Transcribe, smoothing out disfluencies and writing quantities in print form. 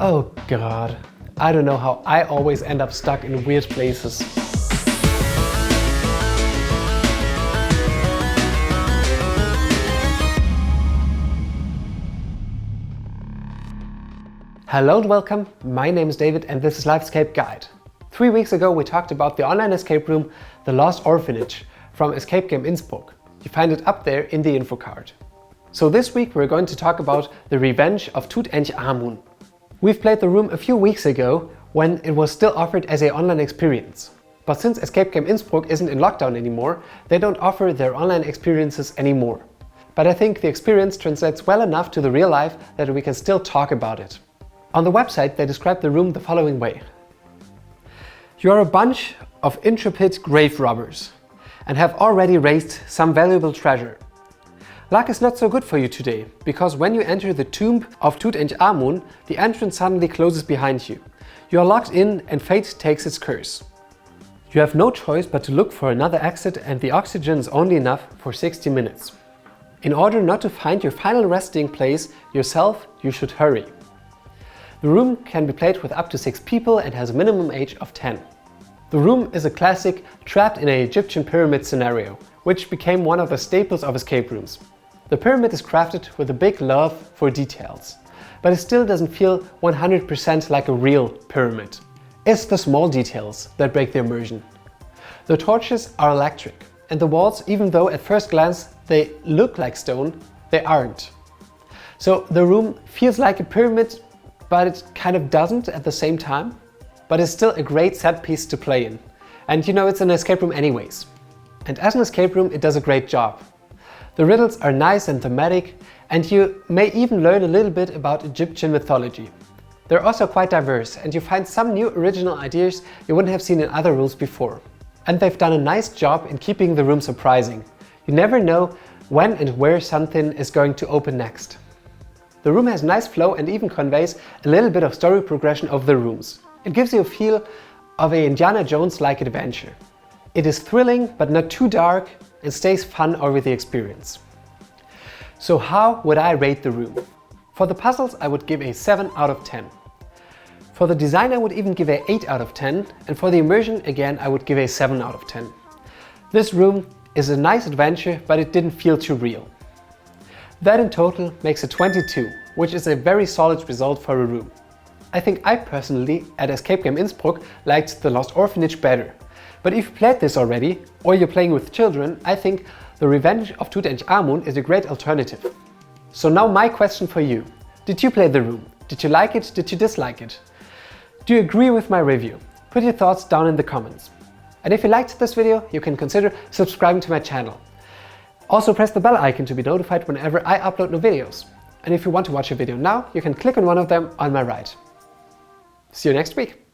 Oh god, I don't know how I always end up stuck in weird places. Hello and welcome, my name is David and this is Escape Guide. 3 weeks ago we talked about the online escape room The Lost Orphanage from Escape Game Innsbruck. You find it up there in the info card. So this week we're going to talk about The Revenge of Tutanchamun. We've played the room a few weeks ago when it was still offered as an online experience. But since Escape Game Innsbruck isn't in lockdown anymore, they don't offer their online experiences anymore. But I think the experience translates well enough to the real life that we can still talk about it. On the website they describe the room the following way. You are a bunch of intrepid grave robbers and have already raised some valuable treasure. Luck is not so good for you today, because when you enter the tomb of Tutanchamun, the entrance suddenly closes behind you. You are locked in and fate takes its curse. You have no choice but to look for another exit, and the oxygen is only enough for 60 minutes. In order not to find your final resting place yourself, you should hurry. The room can be played with up to 6 people and has a minimum age of 10. The room is a classic trapped in an Egyptian pyramid scenario, which became one of the staples of escape rooms. The pyramid is crafted with a big love for details, but it still doesn't feel 100% like a real pyramid. It's the small details that break the immersion. The torches are electric, and the walls, even though at first glance they look like stone, they aren't. So the room feels like a pyramid, but it kind of doesn't at the same time. But it's still a great set piece to play in. And you know, it's an escape room anyways. And as an escape room, it does a great job. The riddles are nice and thematic, and you may even learn a little bit about Egyptian mythology. They're also quite diverse, and you find some new original ideas you wouldn't have seen in other rooms before. And they've done a nice job in keeping the room surprising. You never know when and where something is going to open next. The room has nice flow and even conveys a little bit of story progression of the rooms. It gives you a feel of an Indiana Jones-like adventure. It is thrilling but not too dark and stays fun over the experience. So how would I rate the room? For the puzzles I would give a 7 out of 10. For the design I would even give a 8 out of 10, and for the immersion again I would give a 7 out of 10. This room is a nice adventure, but it didn't feel too real. That in total makes it 22, which is a very solid result for a room. I think I personally, at Escape Game Innsbruck, liked The Lost Orphanage better. But if you played this already, or you're playing with children, I think The Revenge of Tutanchamun is a great alternative. So now my question for you. Did you play the room? Did you like it? Did you dislike it? Do you agree with my review? Put your thoughts down in the comments. And if you liked this video, you can consider subscribing to my channel. Also press the bell icon to be notified whenever I upload new videos. And if you want to watch a video now, you can click on one of them on my right. See you next week!